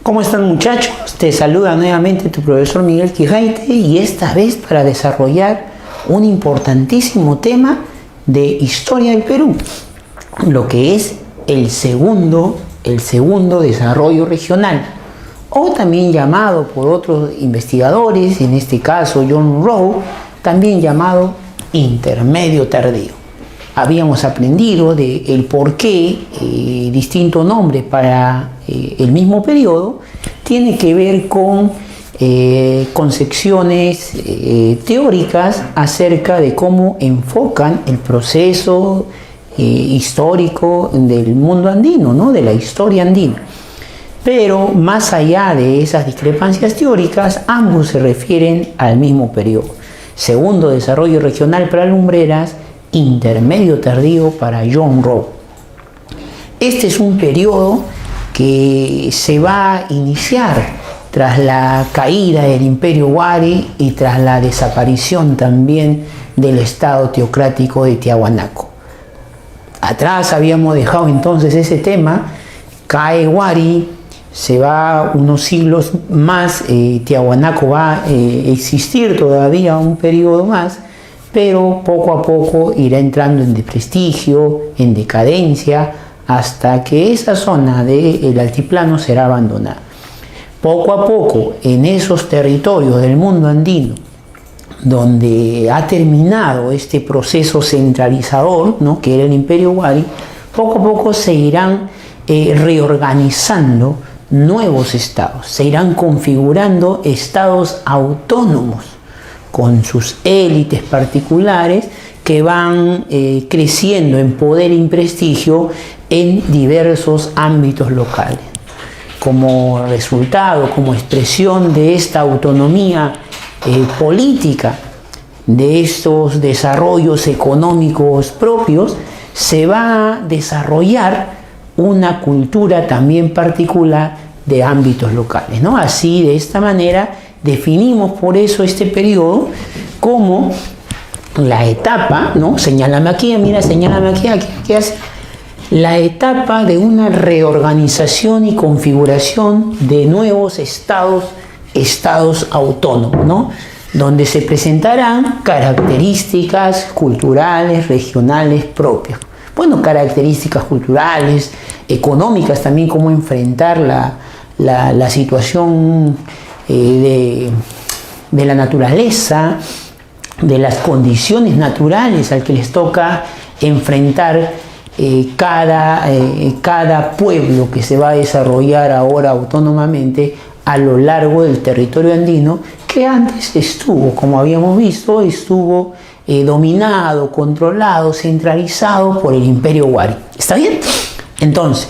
¿Cómo están, muchachos? Te saluda nuevamente tu profesor Miguel Quijaite, y esta vez para desarrollar un importantísimo tema de historia del Perú, lo que es el segundo desarrollo regional, o también llamado por otros investigadores, en este caso John Rowe, también llamado intermedio tardío. Habíamos aprendido del por qué distinto nombre para el mismo periodo tiene que ver con concepciones teóricas acerca de cómo enfocan el proceso histórico del mundo andino, ¿no? De la historia andina. Pero más allá de esas discrepancias teóricas, ambos se refieren al mismo periodo. Segundo desarrollo regional para Lumbreras, intermedio tardío para John Rowe. Este es un periodo que se va a iniciar tras la caída del Imperio Wari y tras la desaparición también del Estado teocrático de Tiahuanaco. Atrás habíamos dejado entonces ese tema, cae Wari, se va unos siglos más, Tiahuanaco va a existir todavía un periodo más, pero poco a poco irá entrando en desprestigio, en decadencia, hasta que esa zona del altiplano será abandonada. Poco a poco, en esos territorios del mundo andino, donde ha terminado este proceso centralizador, ¿no?, que era el Imperio Wari, poco a poco se irán reorganizando nuevos estados, se irán configurando estados autónomos, con sus élites particulares que van creciendo en poder y prestigio en diversos ámbitos locales. Como resultado, como expresión de esta autonomía política, de estos desarrollos económicos propios, se va a desarrollar una cultura también particular de ámbitos locales, ¿no? Así, de esta manera, definimos por eso este periodo como la etapa, ¿no? Señálame aquí, mira, señálame aquí, ¿qué hace? La etapa de una reorganización y configuración de nuevos estados autónomos, ¿no?, donde se presentarán características culturales, regionales propias. Bueno, características culturales, económicas también, cómo enfrentar la situación de la naturaleza, de las condiciones naturales al que les toca enfrentar cada pueblo que se va a desarrollar ahora autónomamente a lo largo del territorio andino, que antes estuvo, como habíamos visto, dominado, controlado, centralizado por el Imperio Wari. ¿Está bien? Entonces,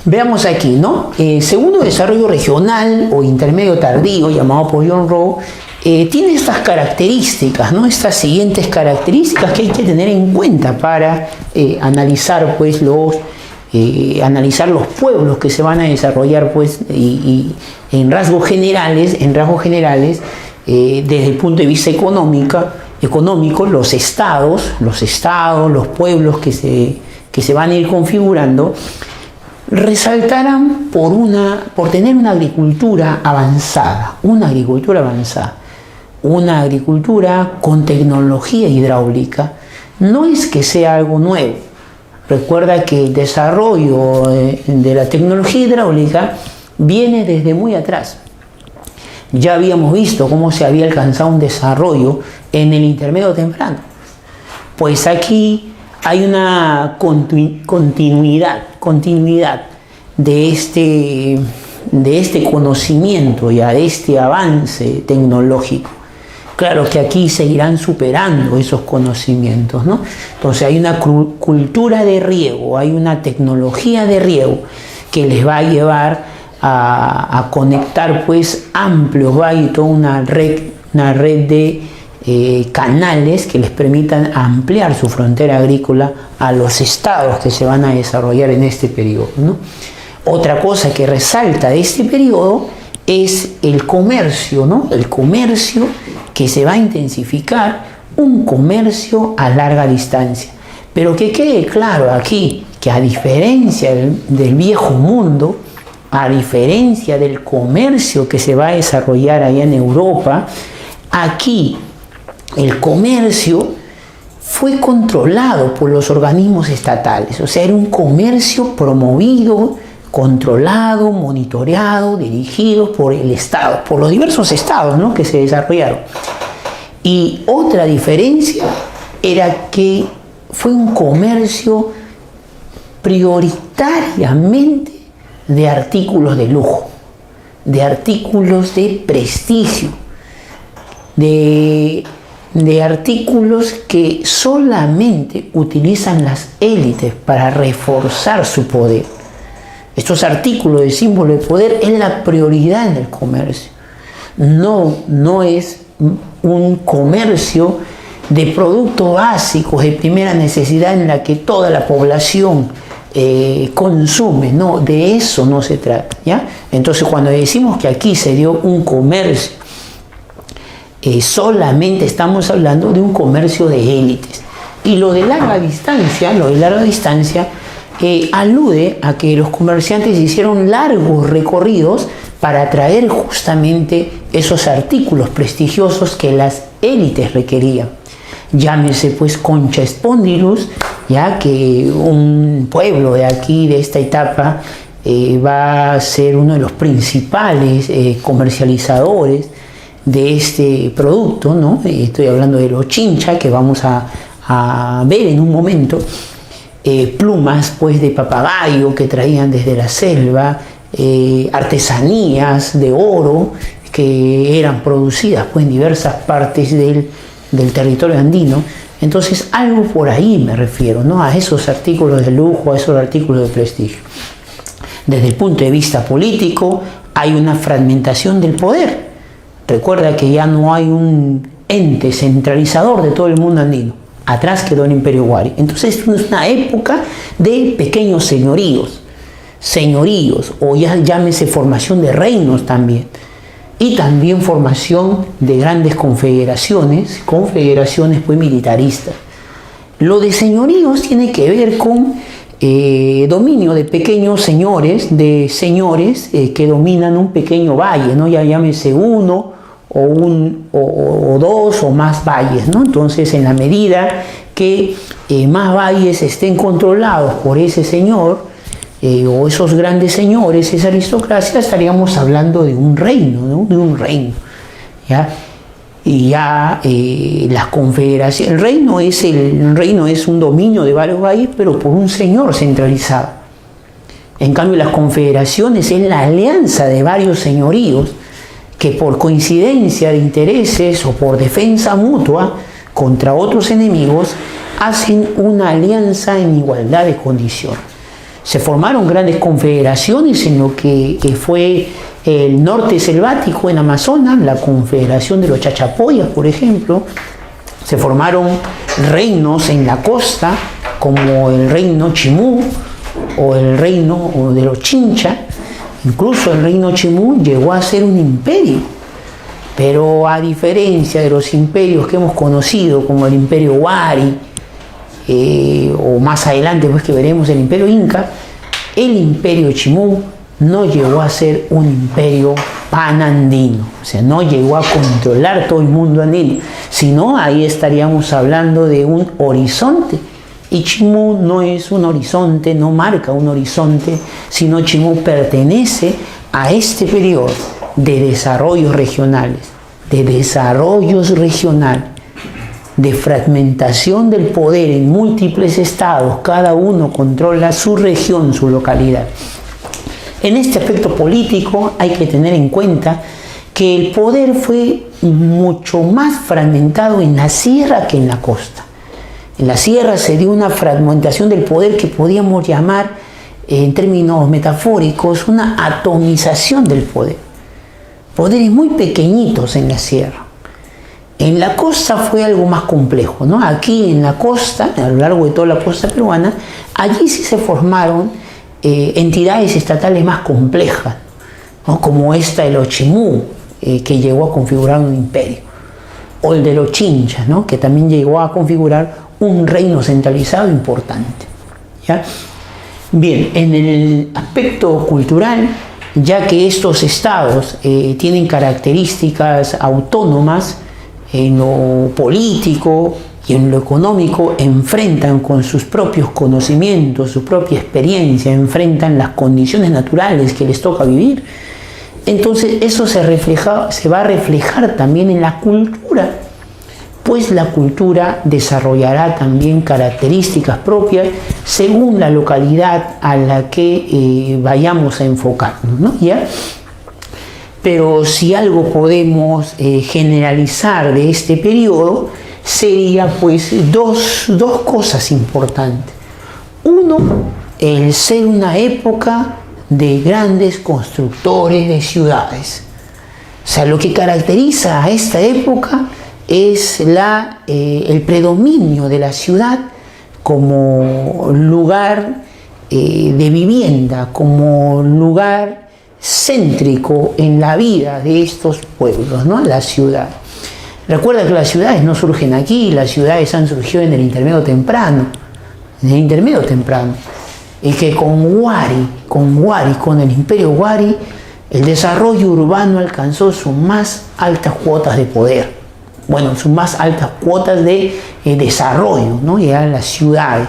veamos aquí, ¿no? Segundo desarrollo regional o intermedio tardío, llamado por John Rowe, tiene estas características, ¿no? Estas siguientes características que hay que tener en cuenta para analizar, pues, analizar los pueblos que se van a desarrollar, pues, y en rasgos generales, desde el punto de vista económico, los estados, los pueblos que se van a ir configurando, resaltarán por tener una agricultura avanzada, una agricultura con tecnología hidráulica. No es que sea algo nuevo. Recuerda que el desarrollo de la tecnología hidráulica viene desde muy atrás. Ya habíamos visto cómo se había alcanzado un desarrollo en el intermedio temprano. Pues aquí hay una continuidad de este conocimiento, ya de este avance tecnológico. Claro que aquí se irán superando esos conocimientos, ¿no? Entonces hay una cultura de riego, hay una tecnología de riego que les va a llevar a conectar, pues, amplios valles, toda una red de canales que les permitan ampliar su frontera agrícola a los estados que se van a desarrollar en este periodo, ¿no? Otra cosa que resalta de este periodo es el comercio, ¿no? El comercio que se va a intensificar, un comercio a larga distancia. Pero que quede claro aquí que, a diferencia del viejo mundo, a diferencia del comercio que se va a desarrollar allá en Europa, aquí el comercio fue controlado por los organismos estatales. O sea, era un comercio promovido, controlado, monitoreado, dirigido por el Estado, por los diversos estados, ¿no?, que se desarrollaron. Y otra diferencia era que fue un comercio prioritariamente de artículos de lujo, de artículos de prestigio, de artículos que solamente utilizan las élites para reforzar su poder. Estos artículos de símbolo de poder es la prioridad en el comercio. No es un comercio de productos básicos de primera necesidad en la que toda la población consume. No, de eso no se trata, ¿ya? Entonces, cuando decimos que aquí se dio un comercio, solamente estamos hablando de un comercio de élites. Y lo de larga distancia, alude a que los comerciantes hicieron largos recorridos para traer justamente esos artículos prestigiosos que las élites requerían. Llámese pues Concha Spondylus, ya que un pueblo de aquí, de esta etapa, va a ser uno de los principales comercializadores de este producto, ¿no? Estoy hablando de los chincha, que vamos a ver en un momento. Plumas pues de papagayo que traían desde la selva, artesanías de oro que eran producidas pues en diversas partes del territorio andino. Entonces, algo por ahí me refiero, ¿no?, a esos artículos de lujo, a esos artículos de prestigio. Desde el punto de vista político, hay una fragmentación del poder. Recuerda que ya no hay un ente centralizador de todo el mundo andino. Atrás quedó el Imperio Wari. Entonces, es una época de pequeños señoríos, o ya llámese formación de reinos también. Y también formación de grandes confederaciones pues militaristas. Lo de señoríos tiene que ver con dominio de pequeños señores, que dominan un pequeño valle, ¿no? Ya llámese uno o dos o más valles, ¿no? Entonces, en la medida que más valles estén controlados por ese señor, o esos grandes señores, esa aristocracia, estaríamos hablando de un reino, ¿no?, de un reino, ¿ya? Y ya las confederaciones, el reino es un dominio de varios valles, pero por un señor centralizado. En cambio, las confederaciones es la alianza de varios señoríos que por coincidencia de intereses o por defensa mutua contra otros enemigos hacen una alianza en igualdad de condiciones. Se formaron grandes confederaciones en lo que fue el norte selvático en Amazonas, la confederación de los Chachapoyas, por ejemplo. Se formaron reinos en la costa, como el reino Chimú o el reino de los Chincha. Incluso el reino Chimú llegó a ser un imperio. Pero a diferencia de los imperios que hemos conocido, como el imperio Wari, o más adelante pues que veremos el imperio Inca, el imperio Chimú no llegó a ser un imperio panandino, o sea, no llegó a controlar todo el mundo andino, sino ahí estaríamos hablando de un horizonte, y Chimú no es un horizonte, no marca un horizonte, sino Chimú pertenece a este periodo de desarrollos regionales, de fragmentación del poder en múltiples estados. Cada uno controla su región, su localidad. En este aspecto político hay que tener en cuenta que el poder fue mucho más fragmentado en la sierra que en la costa. En la sierra se dio una fragmentación del poder que podíamos llamar, en términos metafóricos, una atomización del poder. Poderes muy pequeñitos en la sierra. En la costa fue algo más complejo, ¿no? Aquí en la costa, a lo largo de toda la costa peruana, allí sí se formaron entidades estatales más complejas, ¿no?, como esta de los Chimú, que llegó a configurar un imperio, o el de los Chinchas, ¿no?, que también llegó a configurar un reino centralizado importante, ¿ya? Bien, en el aspecto cultural ya que estos estados tienen características autónomas en lo político y en lo económico, enfrentan con sus propios conocimientos, su propia experiencia, enfrentan las condiciones naturales que les toca vivir. Entonces eso se va a reflejar también en la cultura, pues la cultura desarrollará también características propias según la localidad a la que vayamos a enfocarnos, ¿no? ¿Ya? Pero si algo podemos generalizar de este periodo, sería pues dos cosas importantes. Uno, el ser una época de grandes constructores de ciudades. O sea, lo que caracteriza a esta época es el predominio de la ciudad como lugar de vivienda, como lugar céntrico en la vida de estos pueblos, ¿no? La ciudad. Recuerda que las ciudades no surgen aquí, las ciudades han surgido en el intermedio temprano, y que con el imperio Wari, el desarrollo urbano alcanzó sus más altas cuotas de poder, sus más altas cuotas de desarrollo, ¿no? Llegaron las ciudades.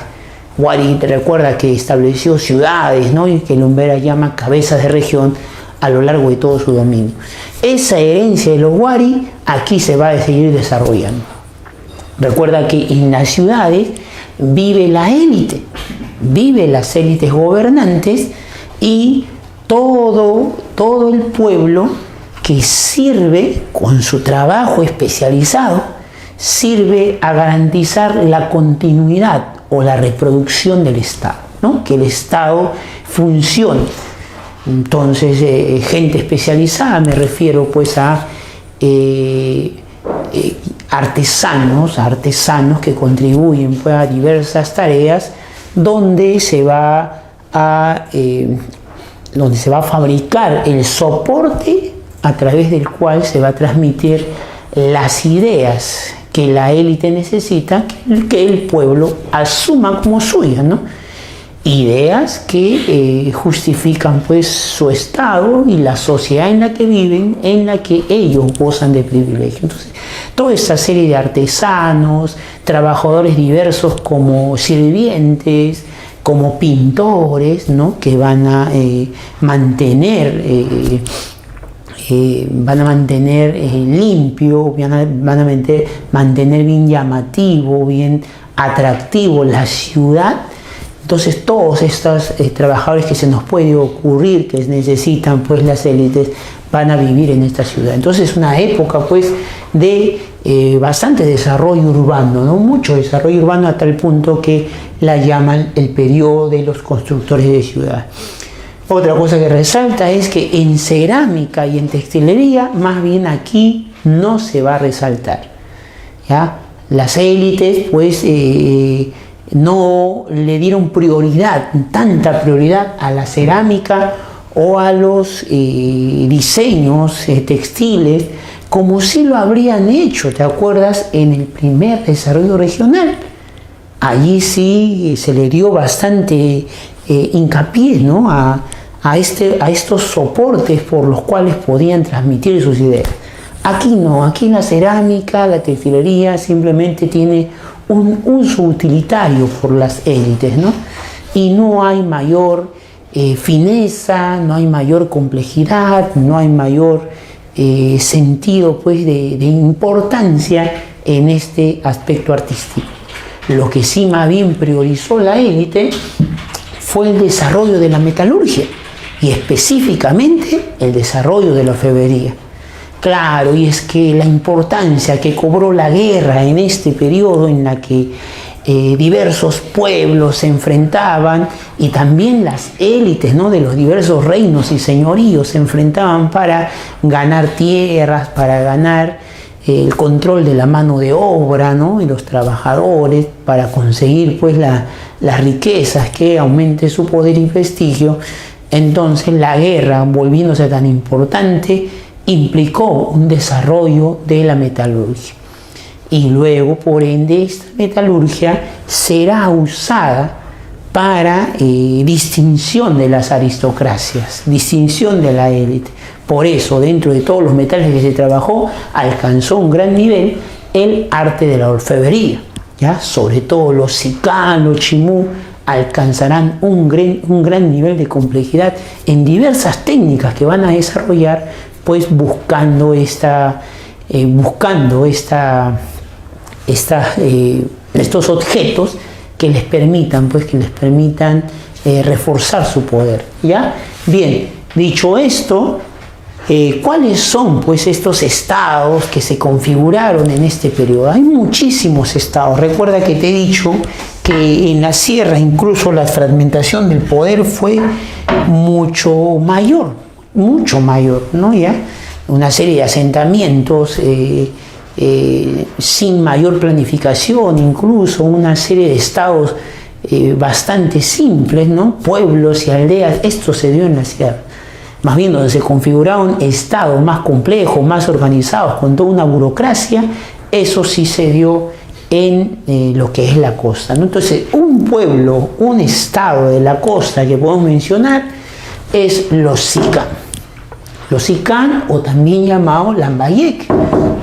Wari recuerda que estableció ciudades, ¿no? Y que Lumbera llama cabezas de región a lo largo de todo su dominio. Esa herencia de los Wari aquí se va a seguir desarrollando. Recuerda que en las ciudades vive la élite, vive las élites gobernantes y todo el pueblo que sirve con su trabajo especializado, sirve a garantizar la continuidad o la reproducción del Estado, ¿no? Que el Estado funcione. Entonces, gente especializada, me refiero pues a artesanos que contribuyen pues, a diversas tareas donde se va a fabricar el soporte a través del cual se va a transmitir las ideas que la élite necesita que el pueblo asuma como suyas, ¿no? Ideas que justifican pues su estado y la sociedad en la que viven, en la que ellos gozan de privilegio. Entonces, toda esta serie de artesanos, trabajadores diversos como sirvientes, como pintores, ¿no? Que van a mantener limpio, van a mantener bien llamativo, bien atractivo la ciudad. Entonces todos estos trabajadores que se nos puede ocurrir que necesitan pues las élites van a vivir en esta ciudad. Entonces es una época pues de bastante desarrollo urbano, ¿no? Mucho desarrollo urbano a tal punto que la llaman el periodo de los constructores de ciudad. Otra cosa que resalta es que en cerámica y en textilería más bien aquí no se va a resaltar, ¿ya? Las élites pues no le dieron tanta prioridad a la cerámica o a los diseños textiles como si lo habrían hecho, ¿te acuerdas? En el primer desarrollo regional. Allí sí se le dio bastante hincapié, ¿no? a estos soportes por los cuales podían transmitir sus ideas. Aquí no, aquí la cerámica, la textilería simplemente tiene un uso utilitario por las élites, ¿no? Y no hay mayor fineza, no hay mayor complejidad, no hay mayor sentido pues, de importancia en este aspecto artístico. Lo que sí más bien priorizó la élite fue el desarrollo de la metalurgia y específicamente el desarrollo de la orfebrería. Claro, y es que la importancia que cobró la guerra en este periodo en la que diversos pueblos se enfrentaban y también las élites, ¿no? De los diversos reinos y señoríos se enfrentaban para ganar tierras, para ganar el control de la mano de obra, ¿no? Y los trabajadores, para conseguir pues las riquezas que aumente su poder y prestigio. Entonces la guerra, volviéndose tan importante, implicó un desarrollo de la metalurgia. Y luego, por ende, esta metalurgia será usada para distinción de las aristocracias, distinción de la élite. Por eso, dentro de todos los metales que se trabajó, alcanzó un gran nivel el arte de la orfebrería, ¿ya? Sobre todo los sicán, los chimú, alcanzarán un gran nivel de complejidad en diversas técnicas que van a desarrollar, pues buscando estos objetos que les permitan reforzar su poder, ¿ya? Bien, dicho esto, ¿cuáles son pues estos estados que se configuraron en este periodo? Hay muchísimos estados. Recuerda que te he dicho que en la sierra incluso la fragmentación del poder fue mucho mayor, ¿no? ¿Ya? Una serie de asentamientos sin mayor planificación, incluso una serie de estados bastante simples, ¿no? Pueblos y aldeas. Esto se dio en la sierra. Más bien donde se configuraron estados más complejos, más organizados, con toda una burocracia, eso sí se dio en lo que es la costa, ¿no? Entonces, un pueblo, un estado de la costa que podemos mencionar es los sicán. Los sicán, o también llamado Lambayeque,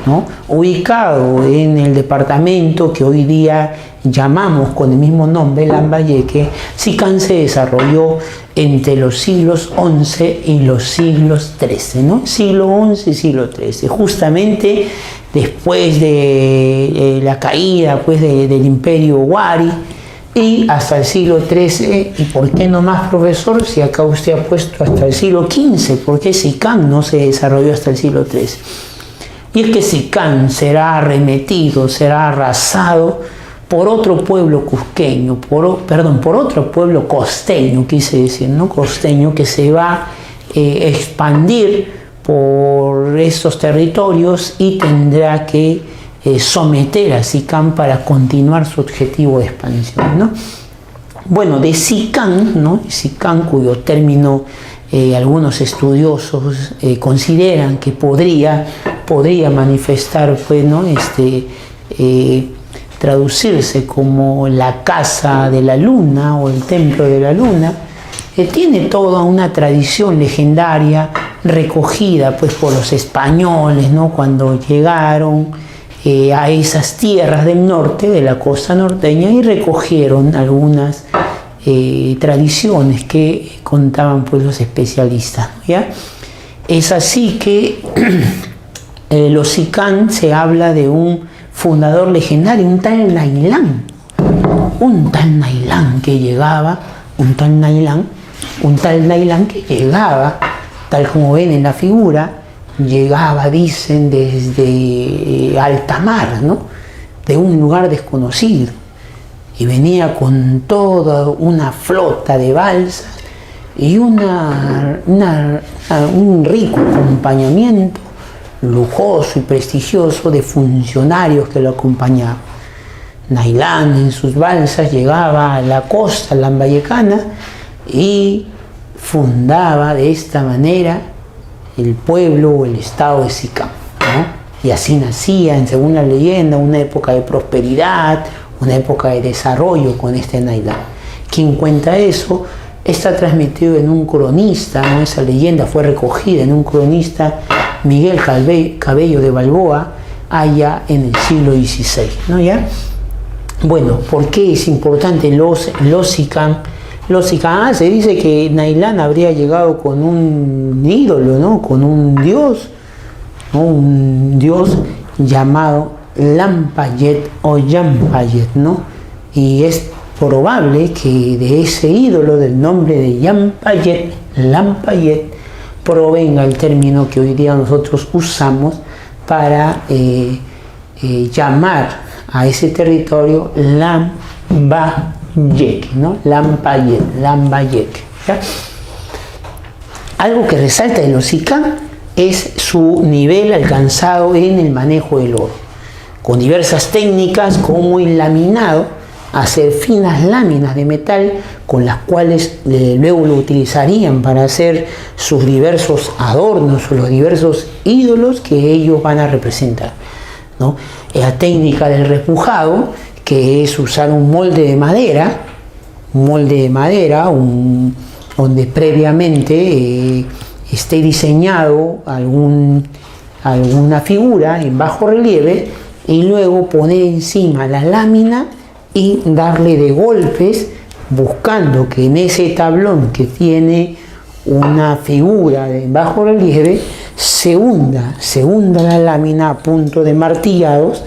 ¿no? Ubicado en el departamento que hoy día llamamos con el mismo nombre, Lambayeque. Sicán se desarrolló entre los siglos XI y los siglos XIII, ¿no? Siglo XI y siglo XIII, justamente después de la caída pues, del imperio Wari, y hasta el siglo XIII. ¿Y por qué no más, profesor? Si acá usted ha puesto hasta el siglo XV, ¿por qué Sicán no se desarrolló hasta el siglo XIII? Y es que Sicán será arremetido, será arrasado por otro pueblo cusqueño, por otro pueblo costeño, quise decir, ¿no? Costeño, que se va a expandir por estos territorios y tendrá que someter a Sicán para continuar su objetivo de expansión, ¿no? Bueno, de Sicán, ¿no? Sicán, cuyo término algunos estudiosos consideran que podría manifestar, pues, ¿no? Traducirse como la casa de la luna o el templo de la luna, tiene toda una tradición legendaria recogida pues, por los españoles, ¿no? Cuando llegaron a esas tierras del norte, de la costa norteña, y recogieron algunas tradiciones que contaban pues, los especialistas, ¿ya? Es así que los sicán se habla de un fundador legendario, un tal Nailán que llegaba, tal como ven en la figura, llegaba, dicen, desde alta mar, ¿no? De un lugar desconocido, y venía con toda una flota de balsas y un rico acompañamiento lujoso y prestigioso de funcionarios que lo acompañaban. Nailán en sus balsas llegaba a la costa lambayecana y fundaba de esta manera el pueblo o el estado de Sicán, ¿no? Y así nacía, según la leyenda, una época de prosperidad, una época de desarrollo con este Nailán. Quien cuenta eso está transmitido en un cronista, ¿no? Esa leyenda fue recogida en un cronista, Miguel Cabello de Balboa, allá en el siglo XVI, ¿no? ¿Ya? Bueno, ¿por qué es importante los sicán? Los sicán, se dice que Nailán habría llegado con un ídolo, ¿no? Con un dios, ¿no? Un dios llamado Lampayet o Yampayet, ¿no? Y es probable que de ese ídolo, del nombre de Lampayet, provenga el término que hoy día nosotros usamos para llamar a ese territorio Lambayeque, ¿no? Lambayeque, ¿ya? Algo que resalta de los sicán es su nivel alcanzado en el manejo del oro, con diversas técnicas como el laminado, hacer finas láminas de metal con las cuales luego lo utilizarían para hacer sus diversos adornos o los diversos ídolos que ellos van a representar, ¿no? La técnica del repujado, que es usar un molde de madera, molde de madera, donde previamente esté diseñado alguna figura en bajo relieve, y luego poner encima la lámina y darle de golpes, buscando que en ese tablón que tiene una figura de bajo relieve se hunda la lámina a punto de martillados,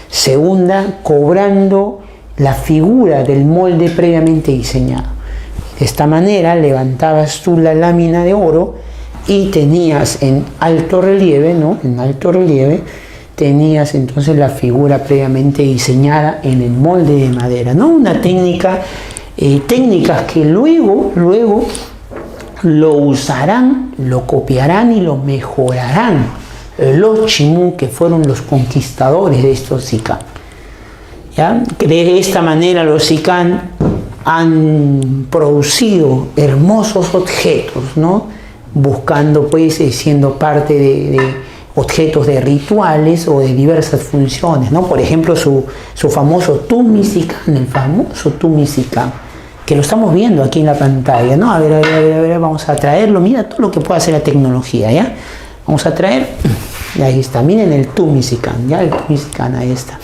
se hunda cobrando la figura del molde previamente diseñado. De esta manera levantabas tú la lámina de oro y tenías en alto relieve, ¿no? En alto relieve tenías entonces la figura previamente diseñada en el molde de madera, ¿no? Una técnicas que luego lo usarán, lo copiarán y lo mejorarán los chimú, que fueron los conquistadores de estos sicán. ¿Ya? De esta manera los sicán han producido hermosos objetos, ¿no? Buscando, pues, siendo parte de objetos de rituales o de diversas funciones, ¿no? Por ejemplo, su famoso tumi sicán, el famoso tumi sicán, que lo estamos viendo aquí en la pantalla, ¿no? A ver, vamos a traerlo. Mira todo lo que puede hacer la tecnología, ¿ya? Vamos a traer, y ahí está, miren el tumi sicán, ¿ya? El tumi sicán, ahí está.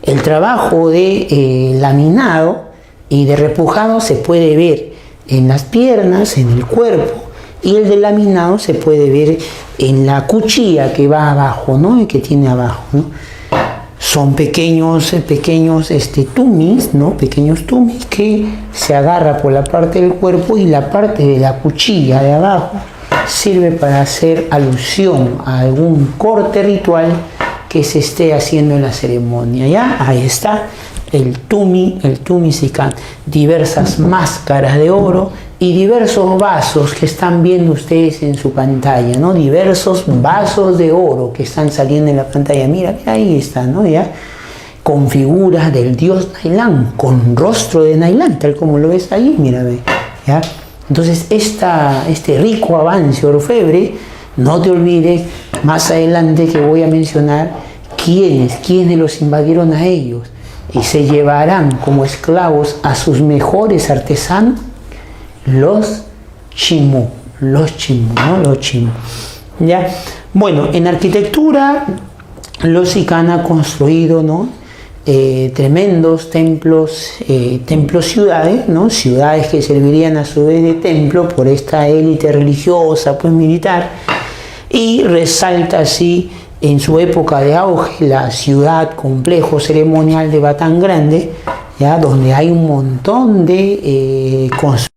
El trabajo de laminado y de repujado se puede ver en las piernas, en el cuerpo, y el de laminado se puede ver en la cuchilla que va abajo, ¿no? Y que tiene abajo, ¿no? Son pequeños tumis, ¿no? Pequeños tumis que se agarra por la parte del cuerpo, y la parte de la cuchilla de abajo sirve para hacer alusión a algún corte ritual que se esté haciendo en la ceremonia, ¿ya? Ahí está el tumi sicán, diversas máscaras de oro y diversos vasos que están viendo ustedes en su pantalla, ¿no? Diversos vasos de oro que están saliendo en la pantalla. Mira, ahí está, ¿no? ¿Ya? Con figuras del dios Nailán, con rostro de Nailán, tal como lo ves ahí, mira, ¿ya? Entonces, este rico avance orfebre, no te olvides, más adelante que voy a mencionar quiénes los invadieron a ellos y se llevarán como esclavos a sus mejores artesanos, los chimú, ¿no? Los chimú. ¿Ya? Bueno, en arquitectura, los sicán han construido, ¿no? Tremendos templos, ciudades, ¿no? Ciudades que servirían a su vez de templo por esta élite religiosa, pues militar, y resalta así en su época de auge la ciudad complejo ceremonial de Batán Grande, ¿ya? Donde hay un montón de construcciones